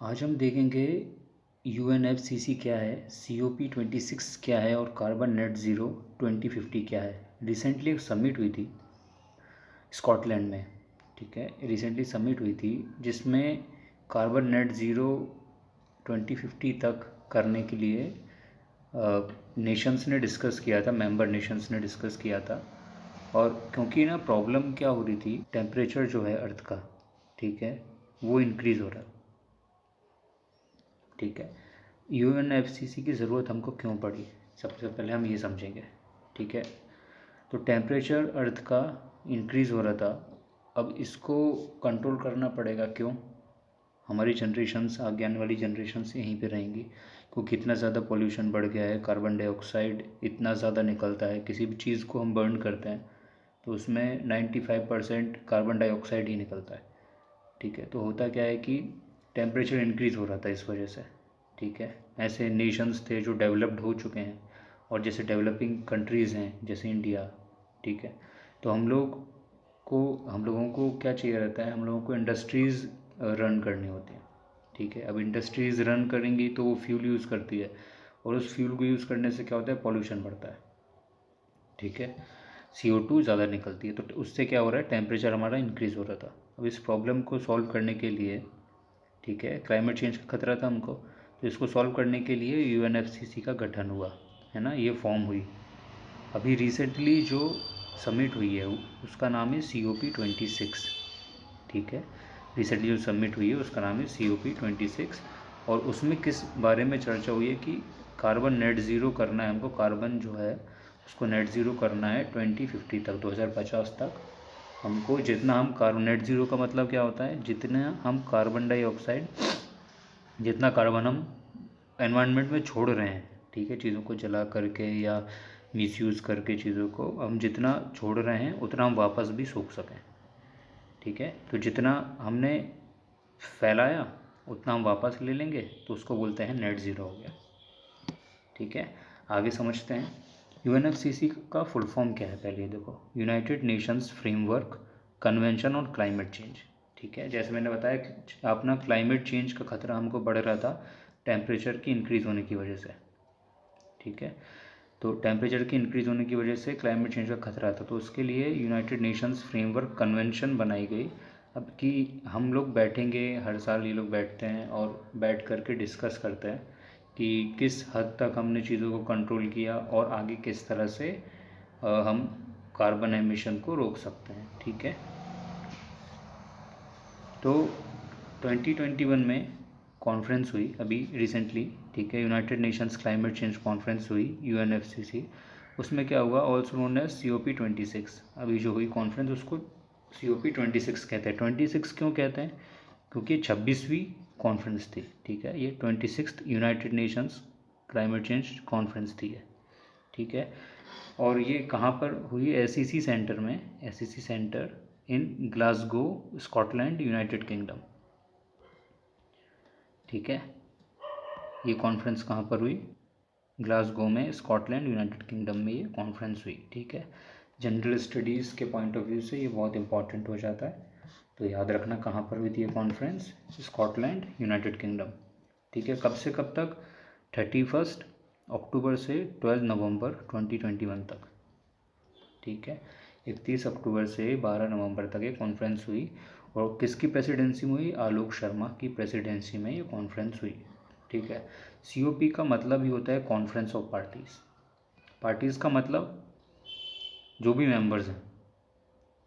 आज हम देखेंगे यूएनएफसीसी क्या है, COP26 क्या है और कार्बन नेट ज़ीरो 2050 क्या है। रिसेंटली एक समिट हुई थी स्कॉटलैंड में, ठीक है। रिसेंटली समिट हुई थी जिसमें कार्बन नेट ज़ीरो 2050 तक करने के लिए नेशंस ने डिस्कस किया था, मेंबर नेशंस ने डिस्कस किया था। और क्योंकि ना प्रॉब्लम क्या हो रही थी, टेम्परेचर जो है अर्थ का, ठीक है, वो इंक्रीज़ हो रहा है, ठीक है। यूएनएफसीसी की ज़रूरत हमको क्यों पड़ी, सबसे पहले हम ये समझेंगे, ठीक है। तो टेम्परेचर अर्थ का इंक्रीज़ हो रहा था, अब इसको कंट्रोल करना पड़ेगा। क्यों? हमारी जनरेशन्स, आगे आने वाली जनरेशन्स यहीं पे रहेंगी, क्योंकि इतना ज़्यादा पोल्यूशन बढ़ गया है, कार्बन डाइऑक्साइड इतना ज़्यादा निकलता है। किसी भी चीज़ को हम बर्न करते हैं तो उसमें 95% कार्बन डाइऑक्साइड ही निकलता है, ठीक है। तो होता क्या है कि टेम्परेचर इंक्रीज़ हो रहा था इस वजह से, ठीक है। ऐसे नेशंस थे जो डेवलप्ड हो चुके हैं और जैसे डेवलपिंग कंट्रीज़ हैं जैसे इंडिया, ठीक है। तो हम लोगों को क्या चाहिए रहता है, हम लोगों को इंडस्ट्रीज़ रन करनी होती हैं, ठीक है। अब इंडस्ट्रीज़ रन करेंगी तो वो फ्यूल यूज़ करती है, और उस फ्यूल को यूज़ करने से क्या होता है, पॉल्यूशन बढ़ता है, ठीक है। CO2 ज़्यादा निकलती है, तो उससे क्या हो रहा है, टेम्परेचर हमारा इंक्रीज़ हो रहा था। अब इस प्रॉब्लम को सॉल्व करने के लिए, ठीक है, क्लाइमेट चेंज का खतरा था हमको, तो इसको सॉल्व करने के लिए यूएनएफसीसी का गठन हुआ, है ना, ये फॉर्म हुई। अभी रिसेंटली जो समिट हुई है उसका नाम है COP26, ठीक है। रिसेंटली जो समिट हुई है उसका नाम है COP26, और उसमें किस बारे में चर्चा हुई है कि कार्बन नेट ज़ीरो करना है हमको, कार्बन जो है उसको नेट ज़ीरो करना है 2050 तक, 2050 तक। हमको जितना हम कार्बन नेट ज़ीरो का मतलब क्या होता है, जितना हम कार्बन डाइऑक्साइड, जितना कार्बन हम एनवायरनमेंट में छोड़ रहे हैं, ठीक है, चीज़ों को जला करके या मिसयूज़ करके चीज़ों को हम जितना छोड़ रहे हैं उतना हम वापस भी सोख सकें, ठीक है। तो जितना हमने फैलाया उतना हम वापस ले लेंगे, तो उसको बोलते हैं नेट ज़ीरो हो गया, ठीक है। आगे समझते हैं यूएनएफसीसी का फुल फॉर्म क्या है। पहले देखो, United Nations framework convention on climate change, ठीक है। जैसे मैंने बताया कि अपना क्लाइमेट चेंज का खतरा हमको बढ़ रहा था टेम्परेचर की इंक्रीज़ होने की वजह से, ठीक है। तो टेम्परेचर की इंक्रीज़ होने की वजह से क्लाइमेट चेंज का खतरा था, तो उसके लिए यूनाइटेड नेशंस फ्रेमवर्क कन्वेंशन बनाई गई। अब कि हम लोग बैठेंगे, हर साल ये लोग बैठते हैं और बैठ करके डिस्कस करते हैं कि किस हद तक हमने चीज़ों को कंट्रोल किया और आगे किस तरह से हम कार्बन एमिशन को रोक सकते हैं, ठीक है। तो 2021 में कॉन्फ्रेंस हुई अभी रिसेंटली, ठीक है, United Nations climate change conference हुई UNFCC। उसमें क्या हुआ, ऑल्सो नोन एज COP26। अभी जो हुई कॉन्फ्रेंस उसको COP26 कहते हैं। 26 क्यों कहते हैं, क्योंकि 26वीं कॉन्फ्रेंस थी, ठीक है। ये 26th United Nations climate change conference थी है, ठीक है। और ये कहाँ पर हुई, SEC सेंटर में, SEC सेंटर इन ग्लासगो, स्कॉटलैंड, यूनाइटेड किंगडम, ठीक है। ये कॉन्फ्रेंस कहाँ पर हुई, ग्लासगो में, स्कॉटलैंड, यूनाइटेड किंगडम में ये कॉन्फ्रेंस हुई, ठीक है। जनरल स्टडीज़ के पॉइंट ऑफ व्यू से ये बहुत इंपॉर्टेंट हो जाता है, तो याद रखना कहाँ पर हुई थी ये कॉन्फ्रेंस, स्कॉटलैंड, यूनाइटेड किंगडम, ठीक है। कब से कब तक, 31 अक्टूबर से 12 नवंबर 2021 तक, ठीक है। 31 अक्टूबर से 12 नवंबर तक ये कॉन्फ्रेंस हुई, और किसकी प्रेसिडेंसी में हुई, आलोक शर्मा की प्रेसिडेंसी में ये कॉन्फ्रेंस हुई, ठीक है। COP का मतलब ही होता है कॉन्फ्रेंस ऑफ पार्टीज़। पार्टीज़ का मतलब जो भी मेंबर्स हैं,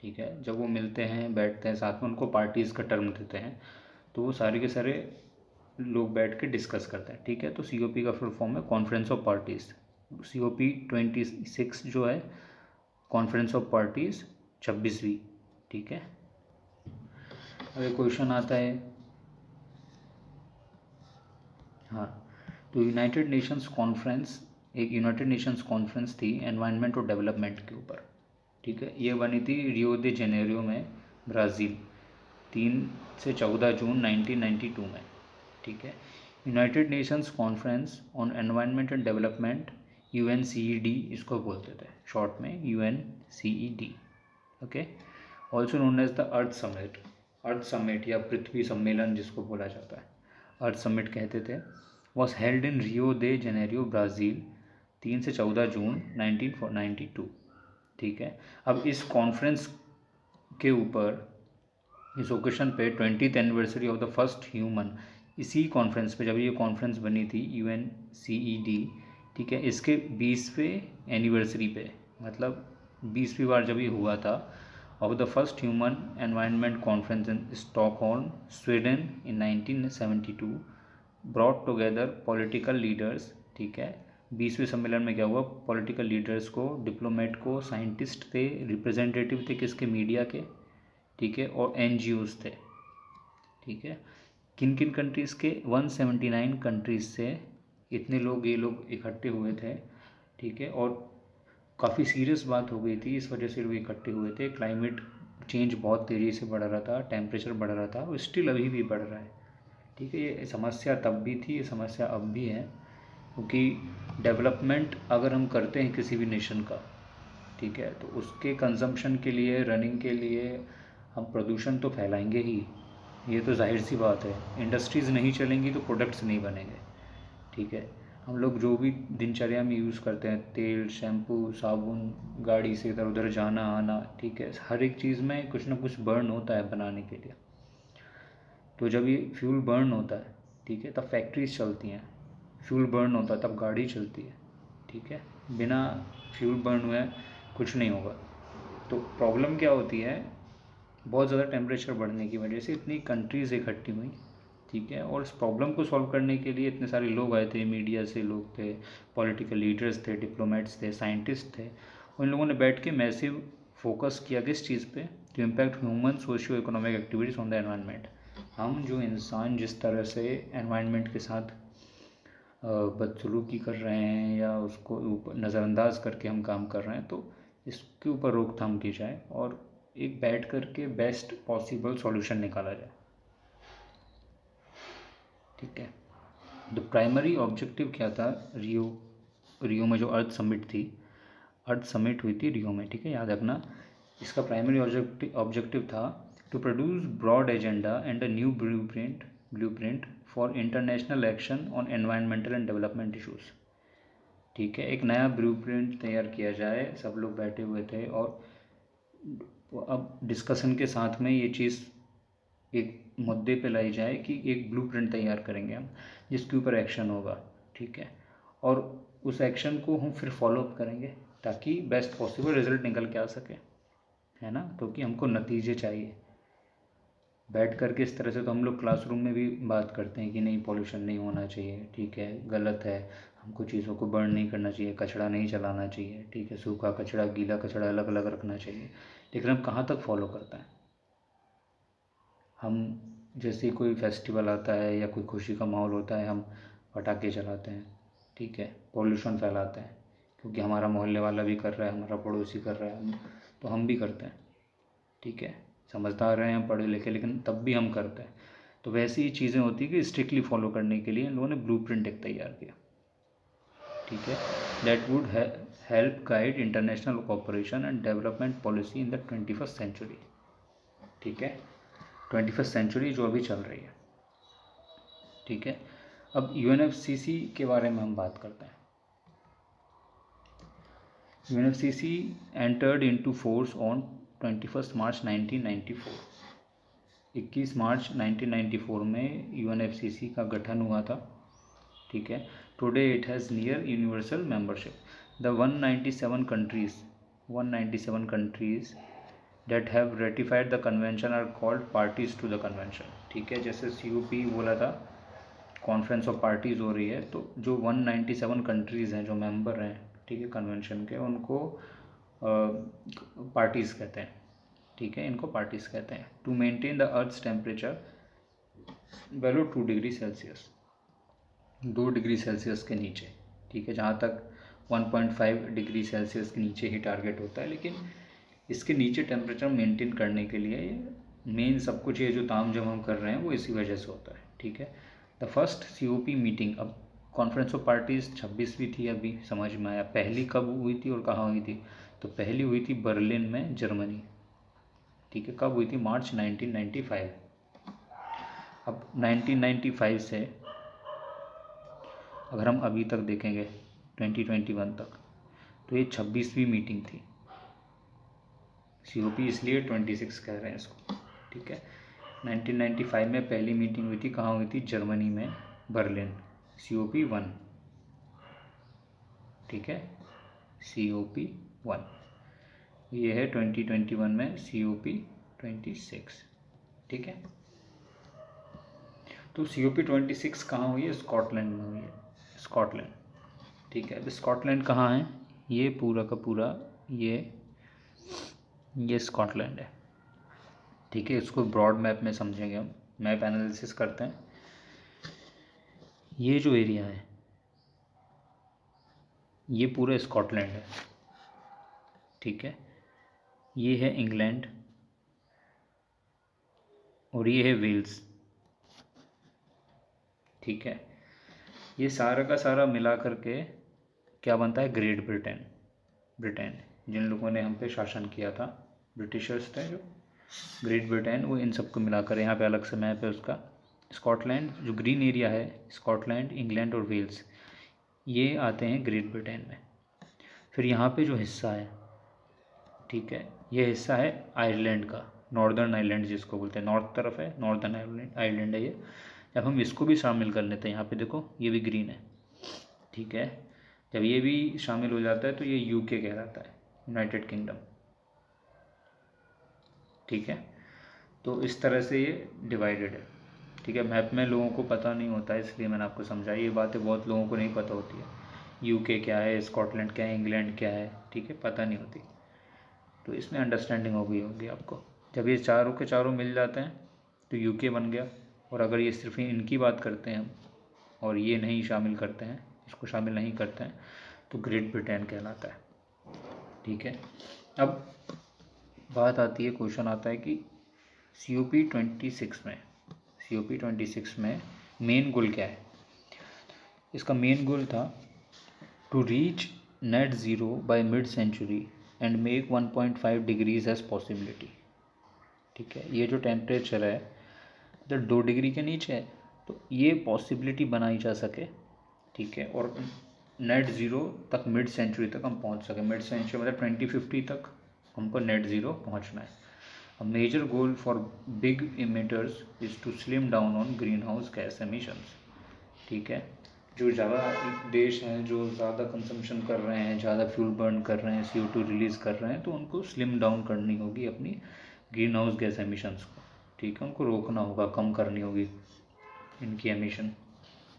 ठीक है, जब वो मिलते हैं, बैठते हैं साथ में, उनको पार्टीज़ का टर्म देते हैं, तो वो सारे के सारे लोग बैठ के डिस्कस करते हैं, ठीक है। तो COP का फुल फॉर्म है कॉन्फ्रेंस ऑफ पार्टीज़। COP26 जो है कॉन्फ्रेंस ऑफ पार्टीज़ 26वीं, ठीक है। अब एक क्वेश्चन आता है, हाँ, तो यूनाइटेड नेशंस कॉन्फ्रेंस, एक यूनाइटेड नेशंस कॉन्फ्रेंस थी एनवायरनमेंट और डेवलपमेंट के ऊपर, ठीक है। ये बनी थी रियो दे जेनेरियो में, ब्राज़ील, 3 से 14 जून 1992 में, ठीक है। United Nations Conference on Environment and Development, UNCED इसको बोलते थे शॉर्ट में, UNCED, okay. Also known as the Earth Summit, Earth Summit या पृथ्वी सम्मेलन जिसको बोला जाता है। अर्थ समिट कहते थे, was held in Rio they Janeiro Brazil 3 से 14 जून 1992। ठीक है, अब इस कॉन्फ्रेंस के ऊपर, इस ओकेशन पे 20th anniversary of the first human, इसी कॉन्फ्रेंस पे जब ये कॉन्फ्रेंस बनी थी UNCED, ठीक है, इसके 20वें एनिवर्सरी पे, मतलब 20वीं बार जब ये हुआ था, of the first human environment conference in Stockholm Sweden in 1972, brought together political leaders. ठीक है, 20वें सम्मेलन में क्या हुआ, पॉलिटिकल लीडर्स को, डिप्लोमेट को, साइंटिस्ट थे, रिप्रेजेंटेटिव थे किसके, मीडिया के, ठीक है, और NGOs थे। ठीक है, किन किन कंट्रीज़ के, 179 कंट्रीज़ से इतने लोग, ये लोग इकट्ठे हुए थे। ठीक है, और काफ़ी सीरियस बात हो गई थी, इस वजह से लोग इकट्ठे हुए थे। क्लाइमेट चेंज बहुत तेज़ी से बढ़ रहा था, टेम्परेचर बढ़ रहा था, और स्टिल अभी भी बढ़ रहा है। ठीक है, ये समस्या तब भी थी, ये समस्या अब भी है, क्योंकि डेवलपमेंट अगर हम करते हैं किसी भी नेशन का, ठीक है, तो उसके कंजम्पशन के लिए, रनिंग के लिए हम प्रदूषण तो फैलाएंगे ही, ये तो जाहिर सी बात है। इंडस्ट्रीज़ नहीं चलेंगी तो प्रोडक्ट्स नहीं बनेंगे। ठीक है, हम लोग जो भी दिनचर्या में यूज़ करते हैं, तेल, शैम्पू, साबुन, गाड़ी से इधर उधर जाना आना, ठीक है, हर एक चीज़ में कुछ ना कुछ बर्न होता है बनाने के लिए। तो जब ये फ्यूल बर्न होता है, ठीक है, तब फैक्ट्रीज चलती हैं, फ्यूल बर्न होता है तब गाड़ी चलती है। ठीक है, बिना फ्यूल बर्न हुए कुछ नहीं होगा। तो प्रॉब्लम क्या होती है, बहुत ज़्यादा टेम्परेचर बढ़ने की वजह से इतनी कंट्रीज़ इकट्ठी हुई। ठीक है, और इस प्रॉब्लम को सॉल्व करने के लिए इतने सारे लोग आए थे, मीडिया से लोग थे, पॉलिटिकल लीडर्स थे, डिप्लोमेट्स थे, साइंटिस्ट थे। उन लोगों ने बैठ के मैसिव फोकस किया किस चीज़ पे, to impact human socio economic activities on the environment. हम जो इंसान जिस तरह से एनवायरनमेंट के साथ बदसलूकी कर रहे हैं, या उसको ऊपर नज़रअंदाज करके हम काम कर रहे हैं, तो इसके ऊपर रोकथाम की जाए और एक बैठ करके बेस्ट पॉसिबल सॉल्यूशन निकाला जाए। ठीक है, द प्राइमरी ऑब्जेक्टिव क्या था, रियो में जो अर्थ समिट थी, अर्थ समिट हुई थी रियो में, ठीक है, याद रखना। इसका प्राइमरी ऑब्जेक्टिव था to produce broad agenda and a new blueprint for international action on environmental and development issues. ठीक है, एक नया ब्लूप्रिंट तैयार किया जाए, सब लोग बैठे हुए थे, और अब डिस्कशन के साथ में ये चीज़ एक मुद्दे पे लाई जाए कि एक ब्लूप्रिंट तैयार करेंगे हम, जिसके ऊपर एक्शन होगा। ठीक है, और उस एक्शन को हम फिर फॉलोअप करेंगे ताकि बेस्ट पॉसिबल रिजल्ट निकल के आ सके, है ना, क्योंकि हमको नतीजे चाहिए। बैठ करके इस तरह से तो हम लोग क्लासरूम में भी बात करते हैं कि नहीं, पॉल्यूशन नहीं होना चाहिए, ठीक है, गलत है, हमको चीज़ों को बर्न नहीं करना चाहिए, कचरा नहीं जलाना चाहिए, ठीक है, सूखा कचरा गीला कचरा अलग अलग रखना चाहिए। लेकिन हम कहाँ तक फॉलो करते हैं? हम जैसे कोई फेस्टिवल आता है या कोई खुशी का माहौल होता है, हम पटाखे चलाते हैं, ठीक है, पॉल्यूशन फैलाते हैं, क्योंकि हमारा मोहल्ले वाला भी कर रहा है, हमारा पड़ोसी कर रहा है, तो हम भी करते हैं। ठीक है, समझदार हैं हम, पढ़े लिखे, लेकिन तब भी हम करते हैं। तो वैसी ही चीज़ें होती कि स्ट्रिक्टली फॉलो करने के लिए इन लोगों ने ब्लूप्रिंट एक तैयार किया। ठीक है, that would help guide international cooperation and development policy in the 21st century. ठीक है, 21st सेंचुरी जो अभी चल रही है। ठीक है, अब UNFCCC के बारे में हम बात करते हैं। UNFCCC entered into force on 21 मार्च 1994। 21 मार्च 1994 में UNFCCC का गठन हुआ था। ठीक है, today it has near universal membership. The 197 countries that have ratified the convention are called parties to the convention। ठीक है, जैसे COP बोला था, कॉन्फ्रेंस ऑफ पार्टीज़ हो रही है, तो जो 197 कंट्रीज़ हैं जो मेंबर हैं, ठीक है, कन्वेंशन के, उनको पार्टीज़ कहते हैं। ठीक है, इनको पार्टीज़ कहते हैं। To maintain the earth's temperature below 2 degree Celsius, 2 degree Celsius के नीचे। ठीक है, जहाँ तक 1.5 डिग्री सेल्सियस के नीचे ही टारगेट होता है, लेकिन इसके नीचे टेम्परेचर मेंटेन करने के लिए मेन सब कुछ, ये जो तामझाम हम कर रहे हैं वो इसी वजह से होता है। ठीक है, द फर्स्ट COP मीटिंग, अब कॉन्फ्रेंस ऑफ पार्टीज़ 26वीं थी, अभी समझ में आया। पहली कब हुई थी और कहाँ हुई थी? तो पहली हुई थी बर्लिन में, जर्मनी। ठीक है, कब हुई थी? मार्च 1995। अब 1995 से अगर हम अभी तक देखेंगे 2021 तक, तो ये 26वीं मीटिंग थी। COP इसलिए 26 कह रहे हैं इसको, ठीक है। 1995 में पहली मीटिंग हुई थी, कहाँ हुई थी? जर्मनी में, बर्लिन, COP 1, ठीक है, COP 1। ये है 2021 में COP 26, ठीक है। तो COP 26 कहाँ हुई है? स्कॉटलैंड में हुई है, स्कॉटलैंड, ठीक है। अब स्कॉटलैंड कहाँ है? ये पूरा का पूरा ये स्कॉटलैंड है, ठीक है। इसको ब्रॉड मैप में समझेंगे हम, मैप एनालिसिस करते हैं। ये जो एरिया है ये पूरा स्कॉटलैंड है, ठीक है। ये है इंग्लैंड और ये है वेल्स, ठीक है। ये सारा का सारा मिला करके क्या बनता है? Great Britain. ब्रिटेन, जिन लोगों ने हम पे शासन किया था, ब्रिटिशर्स थे जो, ग्रेट ब्रिटेन, वो इन सबको मिलाकर यहाँ पे अलग से मैप है उसका। स्कॉटलैंड जो ग्रीन एरिया है, स्कॉटलैंड, इंग्लैंड और वेल्स, ये आते हैं ग्रेट ब्रिटेन में। फिर यहाँ पे जो हिस्सा है, ठीक है, ये हिस्सा है आयरलैंड का, नॉर्दर्न आयरलैंड जिसको बोलते हैं, नॉर्थ तरफ है, नॉर्दर्न आयरलैंड है ये। जब हम इसको भी शामिल कर लेते हैं, यहाँ पे देखो ये भी ग्रीन है, ठीक है। जब ये भी शामिल हो जाता है तो ये UK कहलाता है, यूनाइटेड किंगडम, ठीक है। तो इस तरह से ये डिवाइडेड है, ठीक है। मैप में लोगों को पता नहीं होता है, इसलिए मैंने आपको समझाई। ये बातें बहुत लोगों को नहीं पता होती है, UK क्या है, स्कॉटलैंड क्या है, इंग्लैंड क्या है, ठीक है, पता नहीं होती। तो इसमें अंडरस्टैंडिंग हो गई होगी आपको। जब ये चारों के चारों मिल जाते हैं तो UK बन गया। और अगर ये सिर्फ इनकी बात करते हैं हम और ये नहीं शामिल करते हैं, इसको शामिल नहीं करते हैं, तो ग्रेट ब्रिटेन कहलाता है, ठीक है। अब बात आती है, क्वेश्चन आता है कि COP 26 में मेन गोल क्या है? इसका मेन गोल था to reach net zero by mid century and make 1.5 degrees as possibility, ठीक है। ये जो टेम्परेचर है मतलब 2 डिग्री के नीचे है, तो ये पॉसिबिलिटी बनाई जा सके, ठीक है। और नेट ज़ीरो तक मिड सेंचुरी तक हम पहुंच सके। मिड सेंचुरी मतलब 2050 तक हमको नेट ज़ीरो पहुंचना है। A major goal for big emitters is to slim down on greenhouse gas emissions, ठीक है। जो ज़्यादा देश हैं जो ज़्यादा कंजम्पशन कर रहे हैं, ज़्यादा फ्यूल बर्न कर रहे हैं, CO2 रिलीज़ कर रहे हैं, तो उनको स्लिम डाउन करनी होगी अपनी ग्रीन हाउस गैस एमिशंस को, ठीक है। उनको रोकना होगा, कम करनी होगी इनकी एमिशन,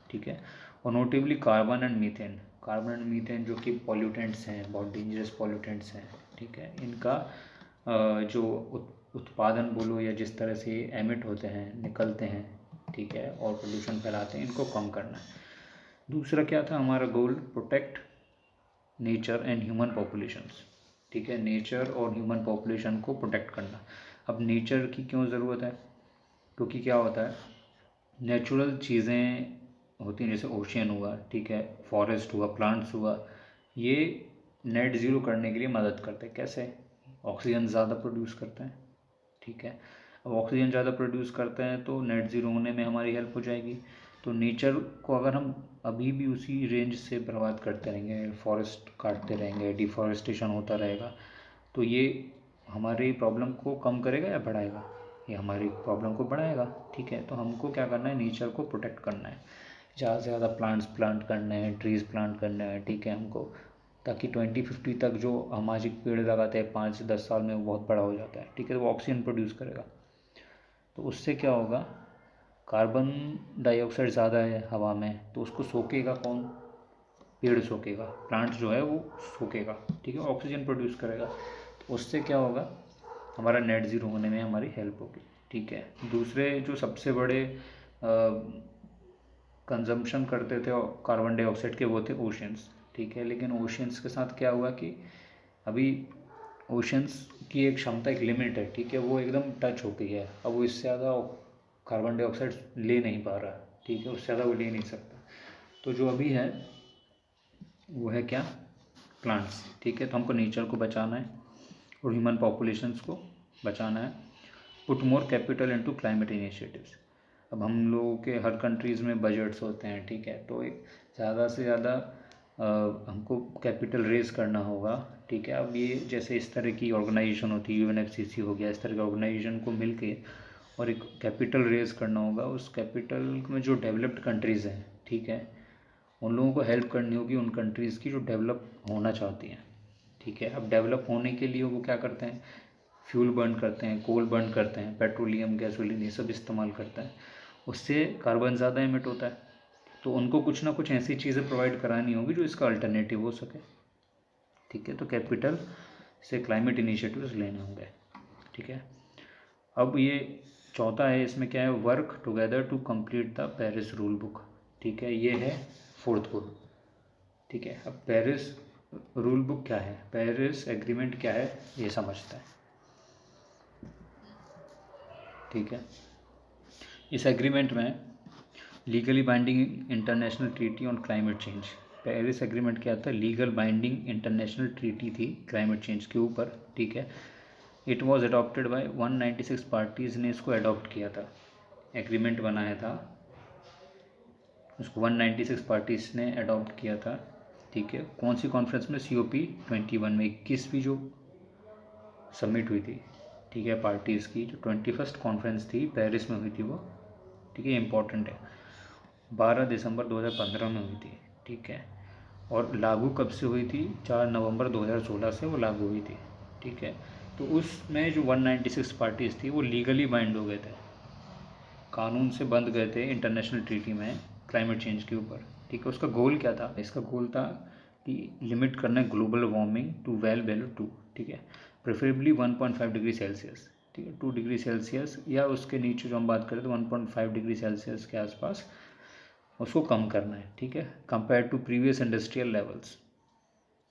ठीक है। और नोटेबली कार्बन एंड मीथेन जो कि पॉल्यूटेंट्स हैं, बहुत डेंजरस पॉल्यूटेंट्स हैं, ठीक है। इनका जो उत्पादन बोलो या जिस तरह से एमिट होते हैं, निकलते हैं, ठीक है, और पोल्यूशन फैलाते हैं, इनको कम करना है। दूसरा क्या था हमारा goal? Protect nature and human populations, ठीक है। नेचर और ह्यूमन पॉपुलेशन को प्रोटेक्ट करना। अब नेचर की क्यों ज़रूरत है? क्योंकि क्या होता है, नेचुरल चीज़ें होती हैं, जैसे ओशियन हुआ, ठीक है, फॉरेस्ट हुआ, प्लांट्स हुआ, ये नेट ज़ीरो करने के लिए मदद करते हैं। कैसे? ऑक्सीजन ज़्यादा प्रोड्यूस करते हैं, ठीक है। अब ऑक्सीजन ज़्यादा प्रोड्यूस करते हैं तो नेट ज़ीरो होने में हमारी हेल्प हो जाएगी। तो नेचर को अगर हम अभी भी उसी रेंज से बर्बाद करते रहेंगे, फॉरेस्ट काटते रहेंगे, डिफॉरेस्टेशन होता रहेगा, तो ये हमारी प्रॉब्लम को कम करेगा या बढ़ाएगा? ये हमारी प्रॉब्लम को बढ़ाएगा, ठीक है। तो हमको क्या करना है? नेचर को प्रोटेक्ट करना है, ज़्यादा से ज़्यादा प्लांट्स प्लांट करने हैं, ट्रीज़ प्लांट करने हैं, ठीक है हमको, ताकि 2050 तक जो हम आज एक पेड़ लगाते हैं 5 से 10 साल में वो बहुत बड़ा हो जाता है, ठीक है। तो वो ऑक्सीजन प्रोड्यूस करेगा, तो उससे क्या होगा? कार्बन डाइऑक्साइड ज़्यादा है हवा में, तो उसको सोखेगा कौन? पेड़ सोखेगा, प्लांट जो है वो सोखेगा, ठीक है, ऑक्सीजन प्रोड्यूस करेगा। तो उससे क्या होगा? हमारा नेट ज़ीरो होने में हमारी हेल्प होगी, ठीक है। दूसरे जो सबसे बड़े कंजम्पशन करते थे कार्बन डाइऑक्साइड के, वो थे ओशियंस, ठीक है। लेकिन ओशियंस के साथ क्या हुआ कि अभी ओशंस की एक क्षमता, एक लिमिट है, ठीक है, वो एकदम टच हो गई है। अब वो इससे ज़्यादा कार्बन डाइऑक्साइड ले नहीं पा रहा, ठीक है, उससे ज़्यादा वो ले नहीं सकता। तो जो अभी है वो है क्या? प्लांट्स, ठीक है। तो हमको नेचर को बचाना है और ह्यूमन पॉपुलेशंस को बचाना है। Put more capital into climate initiatives. अब हम लोगों के हर कंट्रीज़ में बजट्स होते हैं, ठीक है, तो एक ज़्यादा से ज़्यादा हमको कैपिटल रेज करना होगा, ठीक है। अब ये जैसे इस तरह की ऑर्गेनाइजेशन होती है, UNFCCC हो गया, इस तरह के ऑर्गेनाइजेशन को मिल के और एक कैपिटल रेज करना होगा। उस कैपिटल में जो डेवलप्ड कंट्रीज़ हैं, ठीक है, उन लोगों को हेल्प करनी होगी उन कंट्रीज़ की जो डेवलप होना चाहती हैं, ठीक है। अब डेवलप होने के लिए वो क्या करते हैं, फ्यूल बर्न करते हैं, कोल बर्न करते हैं, पेट्रोलियम, गैसोलीन, ये सब इस्तेमाल करते हैं। उससे कार्बन ज़्यादा इमिट होता है, तो उनको कुछ ना कुछ ऐसी चीज़ें प्रोवाइड करानी होगी जो इसका अल्टरनेटिव हो सके, ठीक है। तो कैपिटल से क्लाइमेट इनिशिएटिव्स लेने होंगे, ठीक है। अब ये चौथा है, इसमें क्या है, work together to complete the Paris rule book, ठीक है, ये है फोर्थ गोल, ठीक है। अब पेरिस रूल बुक क्या है, पेरिस एग्रीमेंट क्या है, ये समझते हैं, ठीक है। इस एग्रीमेंट में legally binding international treaty on climate change, Paris agreement क्या था, लीगल बाइंडिंग इंटरनेशनल ट्रीटी थी क्लाइमेट चेंज के ऊपर, ठीक है। It was adopted by 196 parties ने इसको अडॉप्ट किया था, एग्रीमेंट बनाया था, उसको 196 पार्टीज़ ने अडॉप्ट किया था, ठीक है। कौन सी कॉन्फ्रेंस में, COP21 में, 21वीं जो समिट हुई थी, ठीक है, पार्टीज़ की जो 21st कॉन्फ्रेंस थी पेरिस में हुई थी वो, ठीक है, इम्पॉर्टेंट है, 12 दिसंबर 2015 में हुई थी, ठीक है। और लागू कब से हुई थी, 4 नवंबर 2016 से वो लागू हुई थी, ठीक है। तो उसमें जो 196 पार्टीज़ थी वो लीगली बाइंड हो गए थे, कानून से बंध गए थे इंटरनेशनल ट्रीटी में क्लाइमेट चेंज के ऊपर, ठीक है। उसका गोल क्या था, इसका गोल था कि लिमिट करना है global warming to well below 2, ठीक है, प्रेफरेबली 1.5 डिग्री सेल्सियस, ठीक है, 2 डिग्री सेल्सियस या उसके नीचे जो हम बात करें तो 1.5 डिग्री सेल्सियस के आसपास उसको कम करना है, ठीक है, compare to previous industrial levels,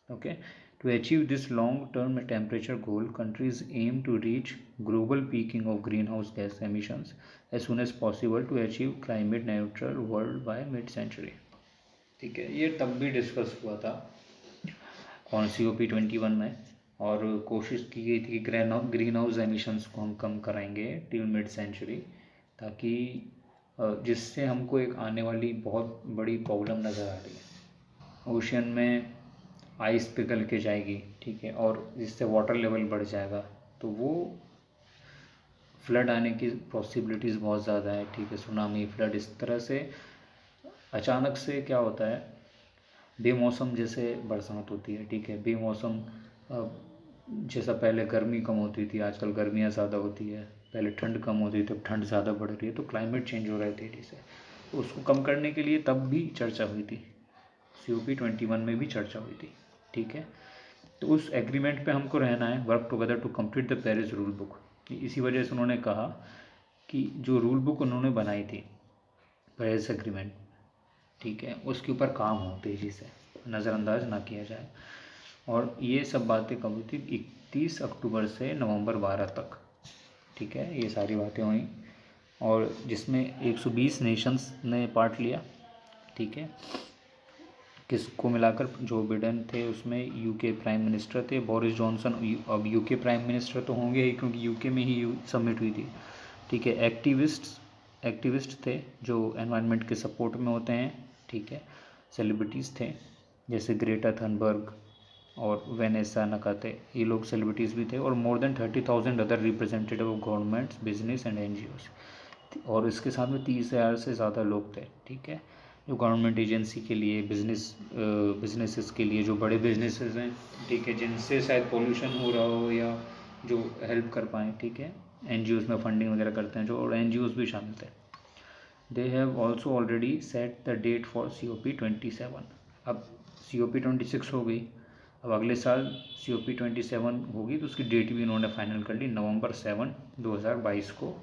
okay. To achieve this long-term temperature goal, countries aim to reach global peaking of greenhouse gas emissions as soon as possible to achieve climate neutral world by mid-century, ठीक है। ये तब भी discuss हुआ था कौन COP21 में, और कोशिश की गई थी कि ग्रीन हाउस एमिशंस को हम कम कराएंगे टिल मिड सेंचुरी, ताकि जिससे हमको एक आने वाली बहुत बड़ी प्रॉब्लम नज़र आ रही है, ओशियन में आइस पिघल के जाएगी, ठीक है, और जिससे वाटर लेवल बढ़ जाएगा, तो वो फ्लड आने की पॉसिबिलिटीज़ बहुत ज़्यादा है, ठीक है, सुनामी, फ्लड, इस तरह से अचानक से क्या होता है, बेमौसम जैसे बरसात होती है, ठीक है, बेमौसम जैसा पहले गर्मी कम होती थी, आजकल गर्मियाँ ज़्यादा होती है, पहले ठंड कम होती थी, अब ठंड ज़्यादा बढ़ रही है, तो क्लाइमेट चेंज हो रहा है तेज़ी से, तो उसको कम करने के लिए तब भी चर्चा हुई थी, COP21 में भी चर्चा हुई थी, ठीक है। तो उस एग्रीमेंट पे हमको रहना है, work together to complete the Paris rule book, इसी वजह से उन्होंने कहा कि जो रूल बुक उन्होंने बनाई थी पेरिस एग्रीमेंट, ठीक है, उसके ऊपर काम हो तेज़ी से, नज़रअंदाज ना किया जाए। और ये सब बातें कब हुई थी, 31 अक्टूबर से नवंबर 12 तक, ठीक है, ये सारी बातें हुई, और जिसमें 120 नेशंस ने पार्ट लिया, ठीक है। किसको मिलाकर, जो बिडेन थे उसमें UK प्राइम मिनिस्टर थे, बोरिस जॉनसन अब UK प्राइम मिनिस्टर तो होंगे ही क्योंकि UK में ही समिट हुई थी, ठीक है। एक्टिविस्ट थे जो एनवायरनमेंट के सपोर्ट में होते हैं, ठीक है। सेलिब्रिटीज़ थे जैसे ग्रेटा थनबर्ग और वेनेसा नकाते, ये लोग सेलिब्रिटीज़ भी थे, और more than 30,000 other representative of governments, business and NGOs, और इसके साथ में 30,000 से ज़्यादा लोग थे, ठीक है, जो गवर्नमेंट एजेंसी के लिए, बिजनेसेस के लिए, जो बड़े बिजनेसेस हैं, ठीक है, जिनसे शायद पोल्यूशन हो रहा हो या जो हेल्प कर पाएँ, ठीक है, NGOs में फंडिंग वगैरह करते हैं जो, और NGOs भी शामिल थे। They have also already set the date for COP27, अब COP26 हो गई, अब अगले साल COP27 होगी, तो उसकी डेट भी इन्होंने फाइनल कर ली, नवंबर 7, 2022 को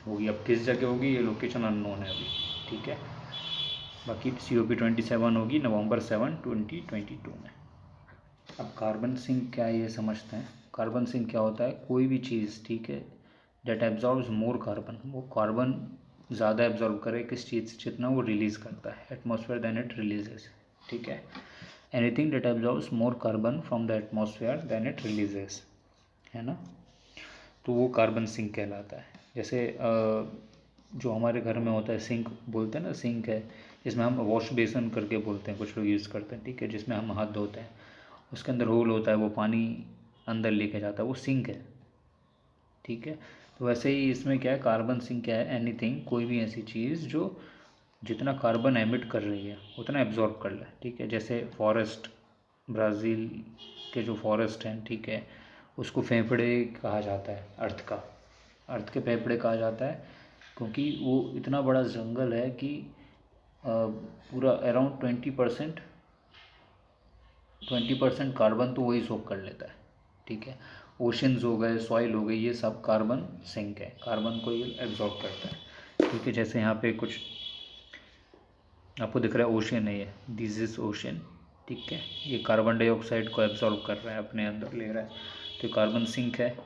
होगी। अब किस जगह होगी ये लोकेशन अननोन है अभी, ठीक है, बाकी COP27 होगी नवंबर 7, 2022 में। अब कार्बन सिंक क्या है ये समझते हैं। कार्बन सिंक क्या होता है, कोई भी चीज़, ठीक है, डेट एब्जॉर्ब्स मोर कार्बन, वो कार्बन ज़्यादा एब्जॉर्ब करे किस चीज़ से, जितना वो रिलीज़ करता है एटमॉस्फेयर देन इट रिलीजेस, ठीक है। Anything that absorbs more carbon from the atmosphere than it releases, है ना, तो वो कार्बन सिंक कहलाता है। जैसे जो हमारे घर में होता है सिंक बोलते हैं ना, सिंक है, इसमें हम वॉश बेसन करके बोलते हैं, कुछ लोग यूज़ करते हैं, ठीक है, जिसमें हम हाथ धोते हैं, उसके अंदर होल होता है, वो पानी अंदर लेके जाता है, वो सिंक है, ठीक है। तो वैसे ही इसमें क्या है, कार्बन सिंक क्या है, एनीथिंग, कोई भी ऐसी चीज़ जो जितना कार्बन एमिट कर रही है उतना एब्जॉर्ब कर ले, ठीक है। जैसे फॉरेस्ट, ब्राज़ील के जो फॉरेस्ट हैं, ठीक है, उसको फेफड़े कहा जाता है अर्थ का, अर्थ के फेफड़े कहा जाता है, क्योंकि वो इतना बड़ा जंगल है कि पूरा अराउंड 20% कार्बन तो वही सोख कर लेता है, ठीक है। ओशंस हो गए, सॉइल हो गई, ये सब कार्बन सिंक है, कार्बन को ये एब्जॉर्ब करता है, ठीक है। जैसे यहाँ पे कुछ आपको दिख रहा है, ओशन है, ये दिस इज ओशन, ठीक है, ये कार्बन डाइऑक्साइड को एब्जॉर्ब कर रहा है, अपने अंदर ले रहा है, तो कार्बन सिंक है।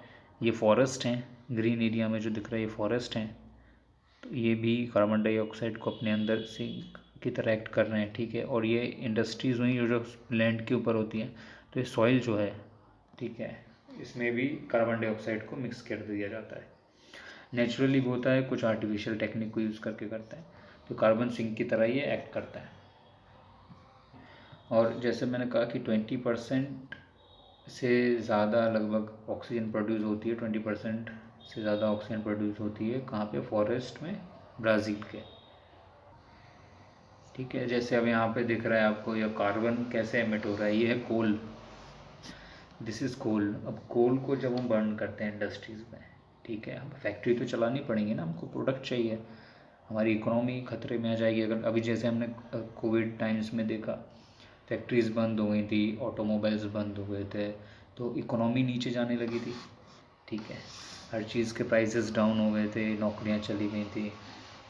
ये फॉरेस्ट हैं, ग्रीन एरिया में जो दिख रहा है ये फॉरेस्ट हैं, तो ये भी कार्बन डाइऑक्साइड को अपने अंदर सिंक की तरह एक्ट कर रहे हैं, ठीक है। और ये इंडस्ट्रीज़ हुई जो लैंड के ऊपर होती हैं, तो ये सॉइल जो है, ठीक है, इसमें भी कार्बन डाइऑक्साइड को मिक्स कर दिया जाता है। नेचुरली भी होता है, कुछ आर्टिफिशियल टेक्निक को यूज़ करके करते हैं, तो कार्बन सिंक की तरह ये एक्ट करता है। और जैसे मैंने कहा कि 20% से ज़्यादा लगभग ऑक्सीजन प्रोड्यूस होती है, 20% से ज़्यादा ऑक्सीजन प्रोड्यूस होती है कहाँ पे, फॉरेस्ट में, ब्राज़ील के, ठीक है। जैसे अब यहाँ पे दिख रहा है आपको, यह कार्बन कैसे एमिट हो रहा है, ये है कोल, दिस इज़ कोल। अब कोल को जब हम बर्न करते हैं इंडस्ट्रीज़ में, ठीक है, अब फैक्ट्री तो चलानी पड़ेगी ना, हमको प्रोडक्ट चाहिए, हमारी इकोनॉमी खतरे में आ जाएगी अगर, अभी जैसे हमने कोविड टाइम्स में देखा, फैक्ट्रीज़ बंद हो गई थी, ऑटोमोबाइल्स बंद हो गए थे, तो इकोनॉमी नीचे जाने लगी थी, ठीक है, हर चीज़ के प्राइसेस डाउन हो गए थे, नौकरियां चली गई थी,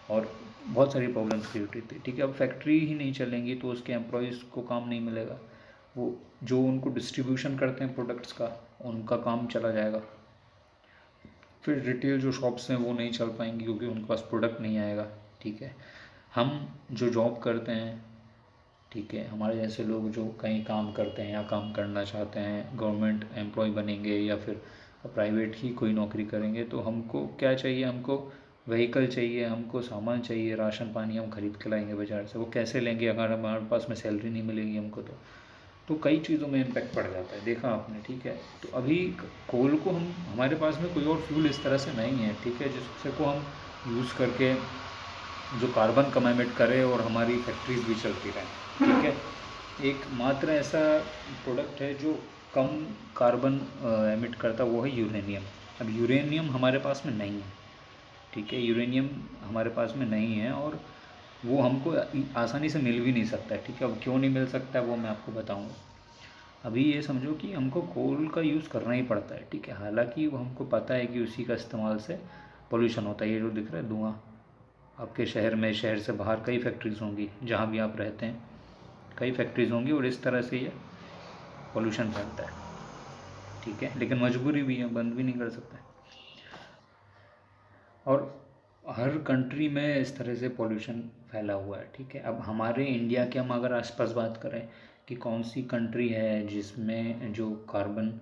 और बहुत सारी प्रॉब्लम्स क्रिएट हुई थी, ठीक है। अब फैक्ट्री ही नहीं चलेंगी तो उसके एम्प्लॉयज़ को काम नहीं मिलेगा, वो जो उनको डिस्ट्रीब्यूशन करते हैं प्रोडक्ट्स का, उनका काम चला जाएगा, फिर रिटेल जो शॉप्स हैं वो नहीं चल पाएंगी क्योंकि उनके पास प्रोडक्ट नहीं आएगा, ठीक है। हम जो जॉब करते हैं, ठीक है, हमारे जैसे लोग जो कहीं काम करते हैं या काम करना चाहते हैं, गवर्नमेंट एम्प्लॉय बनेंगे या फिर प्राइवेट ही कोई नौकरी करेंगे, तो हमको क्या चाहिए, हमको व्हीकल चाहिए, हमको सामान चाहिए, राशन पानी हम खरीद के लाएंगे बाज़ार से, वो कैसे लेंगे अगर हमारे पास में सैलरी नहीं मिलेगी हमको, तो कई चीज़ों में इम्पेक्ट पड़ जाता है, देखा आपने, ठीक है। तो अभी कोल को हम, हमारे पास में कोई और फ्यूल इस तरह से नहीं है, ठीक है, जिससे को हम यूज़ करके जो कार्बन कम एमिट करे और हमारी फैक्ट्रीज भी चलती रहें, ठीक है। एक मात्र ऐसा प्रोडक्ट है जो कम कार्बन एमिट करता, वो है यूरेनियम। अब यूरेनियम हमारे पास में नहीं है, ठीक है, यूरेनियम हमारे पास में नहीं है, और वो हमको आसानी से मिल भी नहीं सकता है, ठीक है। अब क्यों नहीं मिल सकता है वो मैं आपको बताऊंगा। अभी ये समझो कि हमको कोल का यूज़ करना ही पड़ता है, ठीक है, हालांकि वो हमको पता है कि उसी का इस्तेमाल से पोल्यूशन होता है, ये जो दिख रहा है धुआं, आपके शहर में, शहर से बाहर कई फैक्ट्रीज़ होंगी, जहाँ भी आप रहते हैं कई फैक्ट्रीज़ होंगी, और इस तरह से ये पोल्यूशन फैलता है, ठीक है। लेकिन मजबूरी भी है, बंद भी नहीं कर सकते, और हर कंट्री में इस तरह से पोल्यूशन फैला हुआ है, ठीक है। अब हमारे इंडिया के हम अगर आसपास बात करें कि कौन सी कंट्री है जिसमें जो कार्बन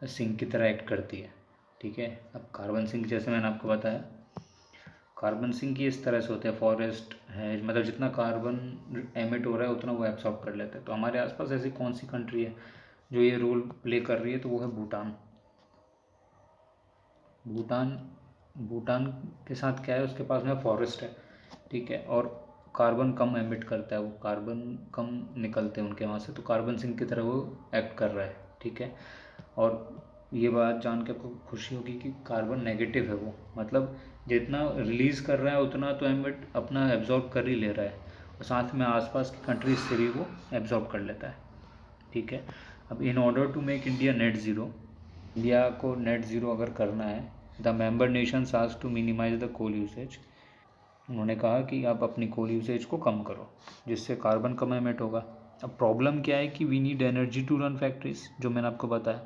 सिंक की तरह एक्ट करती है, ठीक है। अब कार्बन सिंक जैसे मैंने आपको बताया, कार्बन सिंक ही इस तरह से होते हैं, फॉरेस्ट है, मतलब जितना कार्बन एमिट हो रहा है उतना वो एब्सॉर्ब कर लेते हैं। तो हमारे आसपास ऐसी कौन सी कंट्री है जो ये रोल प्ले कर रही है, तो वो है भूटान। भूटान, भूटान के साथ क्या है, उसके पास में फॉरेस्ट है, ठीक है, और कार्बन कम एमिट करता है, वो कार्बन कम निकलते हैं उनके वहाँ से, तो कार्बन सिंक की तरह वो एक्ट कर रहा है, ठीक है। और ये बात जान के आपको खुशी होगी कि कार्बन नेगेटिव है वो, मतलब जितना रिलीज़ कर रहा है उतना तो एमिट अपना एब्जॉर्ब कर ही ले रहा है, और साथ में आसपास की कंट्रीज से भी वो एब्जॉर्ब कर लेता है, ठीक है। अब in order to make India net zero, India को नेट ज़ीरो अगर करना है, the member nations ask to minimise the coal usage, उन्होंने कहा कि आप अपनी कोल यूसेज को कम करो जिससे कार्बन कम एमिट होगा। अब प्रॉब्लम क्या है कि we need energy to run factories, जो मैंने आपको बताया,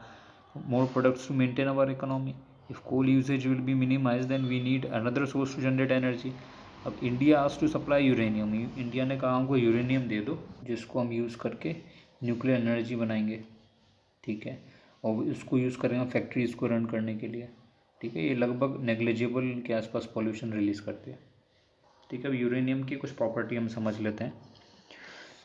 more products to maintain our economy. If coal usage will be minimized, then we need another source to generate energy. अब इंडिया आज टू सप्लाई यूरेनियम, इंडिया ने कहा हमको uranium दे दो जिसको हम यूज़ करके न्यूक्लियर एनर्जी बनाएंगे, ठीक है, और इसको यूज़ करेंगे फैक्ट्रीज़ को रन करने के लिए, ठीक है। ये लगभग नेग्लिजिबल के आसपास पॉल्यूशन रिलीज़ करते हैं, ठीक है, अब यूरेनियम की कुछ प्रॉपर्टी हम समझ लेते हैं।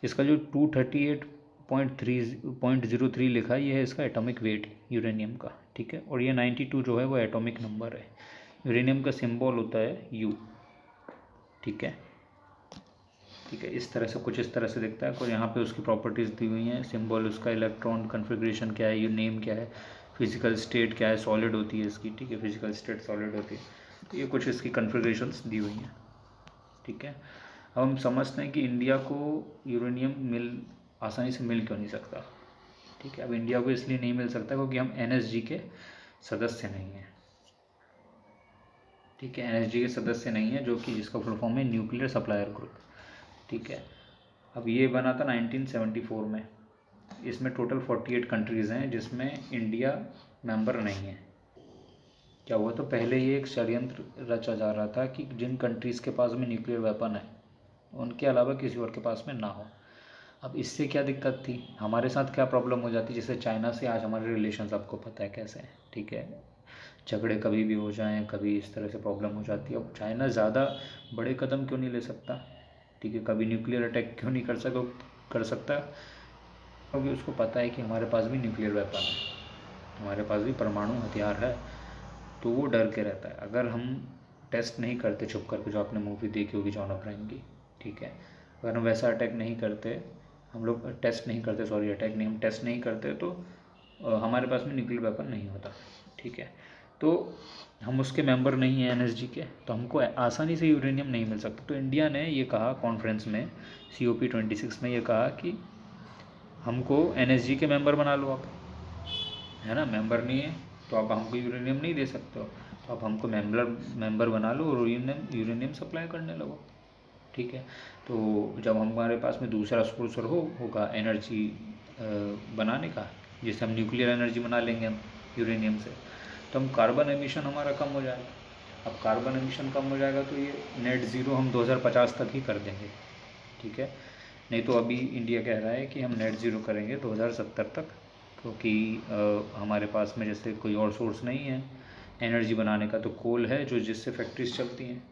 इसका जो 238.03 लिखा है, ये है इसका एटॉमिक वेट यूरेनियम का, ठीक है। और ये 92 जो है वो एटॉमिक नंबर है। यूरेनियम का सिंबल होता है यू, ठीक है। ठीक है, इस तरह से कुछ इस तरह से दिखता है। और यहाँ पे उसकी प्रॉपर्टीज़ दी हुई हैं, सिंबल उसका, इलेक्ट्रॉन कन्फिग्रेशन क्या है, यू नेम क्या है, फिजिकल स्टेट क्या है, सॉलिड होती है इसकी, ठीक है, फिजिकल स्टेट सॉलिड होती है। तो ये कुछ इसकी कन्फिग्रेशंस दी हुई हैं, ठीक है। अब हम समझते हैं कि इंडिया को यूरेनियम आसानी से मिल क्यों नहीं सकता, ठीक है। अब इंडिया को इसलिए नहीं मिल सकता क्योंकि हम NSG के सदस्य नहीं हैं, ठीक है। NSG के सदस्य नहीं है, जो कि जिसका फुल फॉर्म है न्यूक्लियर सप्लायर ग्रुप, ठीक है। अब ये बना था 1974 में। इसमें टोटल 48 कंट्रीज़ हैं, जिसमें इंडिया मेंबर नहीं है। क्या हुआ, तो पहले ये एक षड्यंत्र रचा जा रहा था कि जिन कंट्रीज़ के पास में न्यूक्लियर वेपन है उनके अलावा किसी और के पास में ना हो। अब इससे क्या दिक्कत थी, हमारे साथ क्या प्रॉब्लम हो जाती, जैसे चाइना से आज हमारे रिलेशंस आपको पता है कैसे हैं, ठीक है। झगड़े कभी भी हो जाएं, कभी इस तरह से प्रॉब्लम हो जाती है। अब चाइना ज़्यादा बड़े कदम क्यों नहीं ले सकता, ठीक है, कभी न्यूक्लियर अटैक क्यों नहीं कर सकता, क्योंकि उसको पता है कि हमारे पास भी न्यूक्लियर वेपन है, हमारे पास भी परमाणु हथियार है। तो वो डर के रहता है। अगर हम टेस्ट नहीं करते छुप करके, जो आपने मूवी देखी होगी जॉन अब्राहम की, ठीक है, अगर हम वैसा अटैक नहीं करते, हम लोग टेस्ट नहीं करते, सॉरी अटैक नहीं, हम टेस्ट नहीं करते, तो हमारे पास में न्यूक्लियर वेपन नहीं होता, ठीक है। तो हम उसके मेंबर नहीं हैं NSG के, तो हमको आसानी से यूरेनियम नहीं मिल सकता। तो इंडिया ने ये कहा कॉन्फ्रेंस में, COP26 में ये कहा कि हमको NSG के मेंबर बना लो आप, है ना। मेंबर नहीं है तो आप हमको यूरेनियम नहीं दे सकते हो, तो आप हमको मेंबर बना लो और यूरेनियम सप्लाई करने लगो, ठीक है। तो जब हमारे पास में दूसरा सोर्स होगा एनर्जी बनाने का, जिससे हम न्यूक्लियर एनर्जी बना लेंगे हम यूरेनियम से, तो हम कार्बन एमिशन हमारा कम हो जाएगा। अब कार्बन एमिशन कम हो जाएगा तो ये नेट ज़ीरो हम 2050 तक ही कर देंगे, ठीक है। नहीं तो अभी इंडिया कह रहा है कि हम नेट ज़ीरो करेंगे 2070 तक, क्योंकि हमारे पास में जैसे कोई और सोर्स नहीं है एनर्जी बनाने का। तो कोल है जो, जिससे फैक्ट्रीज चलती हैं,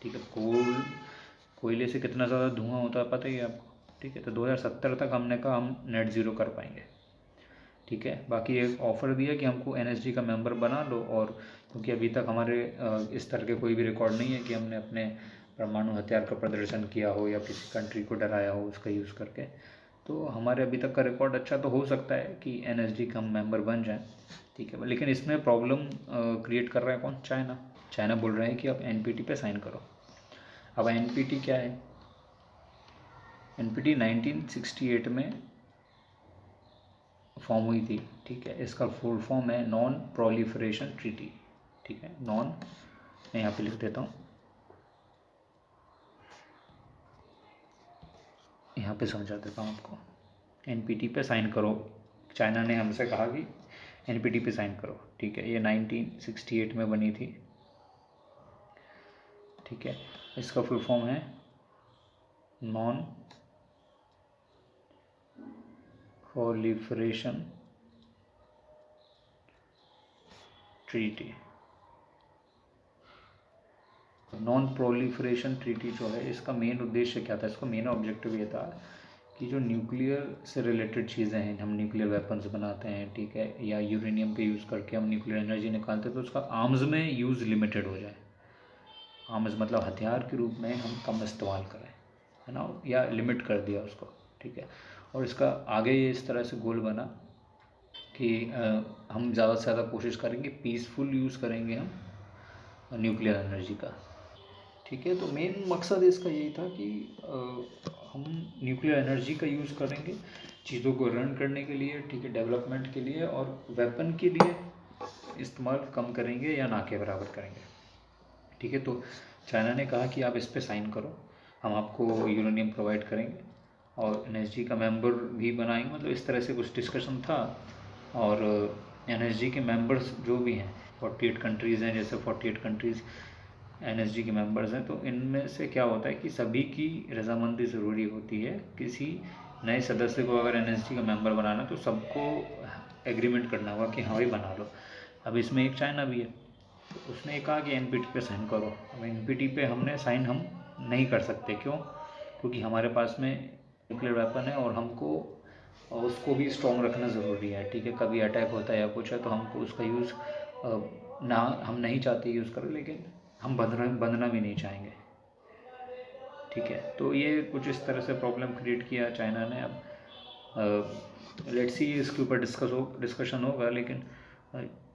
ठीक है। कोयले से कितना ज़्यादा धुआं होता है पता ही है आपको, ठीक है। तो 2070 तक हमने कहा हम नेट ज़ीरो कर पाएंगे, ठीक है। बाकी एक ऑफ़र दिया कि हमको NSG का मेंबर बना लो, और क्योंकि अभी तक हमारे इस तरह के कोई भी रिकॉर्ड नहीं है कि हमने अपने परमाणु हथियार का प्रदर्शन किया हो या किसी कंट्री को डराया हो उसका यूज़ करके, तो हमारे अभी तक का रिकॉर्ड अच्छा तो हो सकता है कि NSG का हम मेंबर बन जाएं, ठीक है। लेकिन इसमें प्रॉब्लम क्रिएट कर रहा है कौन, चाइना बोल रहे हैं कि अब NPT पे साइन करो। अब NPT क्या है, NPT 1968 में फॉर्म हुई थी, ठीक है। इसका फुल फॉर्म है नॉन प्रोलिफरेशन ट्रीटी, ठीक है। मैं यहाँ पे लिख देता हूँ, यहाँ पे समझा देता हूँ आपको। NPT पे साइन करो, चाइना ने हमसे कहा कि NPT पे साइन करो, ठीक है। ये 1968 में बनी थी, ठीक है। इसका फुल फॉर्म है non proliferation treaty. Non proliferation treaty जो है, इसका मेन उद्देश्य क्या था, इसका मेन ऑब्जेक्टिव ये था कि जो न्यूक्लियर से रिलेटेड चीज़ें हैं, हम न्यूक्लियर वेपन्स बनाते हैं, ठीक है, या यूरेनियम के यूज़ करके हम न्यूक्लियर एनर्जी निकालते हैं, तो उसका आर्म्स में यूज़ लिमिटेड हो जाए। आर्म्स मतलब हथियार के रूप में हम कम इस्तेमाल करें, है ना, या लिमिट कर दिया उसको, ठीक है। और इसका आगे ये इस तरह से गोल बना कि हम ज़्यादा से ज़्यादा कोशिश करेंगे, पीसफुल यूज़ करेंगे हम न्यूक्लियर एनर्जी का, ठीक है। तो मेन मकसद इसका यही था कि हम न्यूक्लियर एनर्जी का यूज़ करेंगे चीज़ों को रन करने के लिए, ठीक है, डेवलपमेंट के लिए, और वेपन के लिए इस्तेमाल कम करेंगे या ना के बराबर करेंगे, ठीक है। तो चाइना ने कहा कि आप इस पर साइन करो, हम आपको यूरेनियम प्रोवाइड करेंगे और NSG का मेंबर भी बनाएंगे, मतलब इस तरह से कुछ डिस्कशन था। और NSG के मेंबर्स जो भी हैं 48 कंट्रीज़ हैं, जैसे 48 कंट्रीज़ NSG के मेंबर्स हैं, तो इनमें से क्या होता है कि सभी की रजामंदी ज़रूरी होती है। किसी नए सदस्य को अगर NSG का मेंबर बनाना, तो सबको एग्रीमेंट करना होगा कि हाँ भाई बना लो। अब इसमें एक चाइना भी है, तो उसने कहा कि NPT पे साइन करो। अब NPT पे हमने साइन हम नहीं कर सकते। क्यों? क्योंकि हमारे पास में न्यूक्लियर वेपन है और हमको उसको भी स्ट्रॉन्ग रखना ज़रूरी है। ठीक है, कभी अटैक होता है या कुछ है तो हमको उसका यूज़ ना, हम नहीं चाहते यूज़ करें, लेकिन हम बंधना भी नहीं चाहेंगे। ठीक है, तो ये कुछ इस तरह से प्रॉब्लम क्रिएट किया चाइना ने। अब लेट्स सी इसके ऊपर डिस्कशन होगा, लेकिन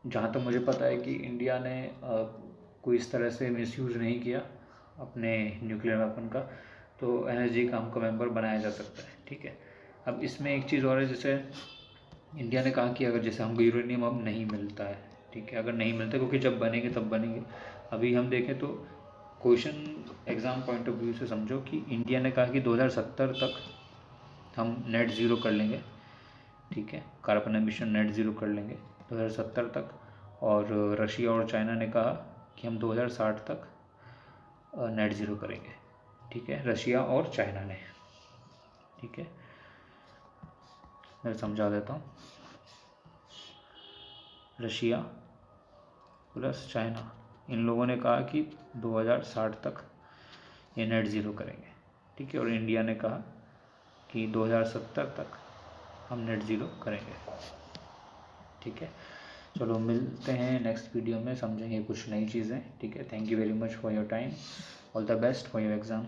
जहाँ तक मुझे पता है कि इंडिया ने कोई इस तरह से मिसयूज़ नहीं किया अपने न्यूक्लियर वेपन का, तो NSG का हमको मेंबर बनाया जा सकता है। ठीक है, अब इसमें एक चीज़ और है, जैसे इंडिया ने कहा कि अगर जैसे हमको यूरेनियम अब नहीं मिलता है, ठीक है, अगर नहीं मिलता, क्योंकि जब बनेंगे तब बनेंगे। अभी हम देखें तो question exam point of view से समझो कि इंडिया ने कहा कि 2070 तक हम नेट ज़ीरो कर लेंगे। ठीक है, कार्बन एमिशन नेट ज़ीरो कर लेंगे 2070 तक। और रशिया और चाइना ने कहा कि हम 2060 तक नेट ज़ीरो करेंगे। ठीक है, रशिया और चाइना ने। ठीक है, मैं समझा देता हूँ। रशिया प्लस चाइना, इन लोगों ने कहा कि 2060 तक ये नेट ज़ीरो करेंगे। ठीक है, और इंडिया ने कहा कि 2070 तक हम नेट ज़ीरो करेंगे। ठीक है, चलो मिलते हैं नेक्स्ट वीडियो में, समझेंगे कुछ नई चीज़ें। ठीक है, thank you very much for your time, all the best for your exam.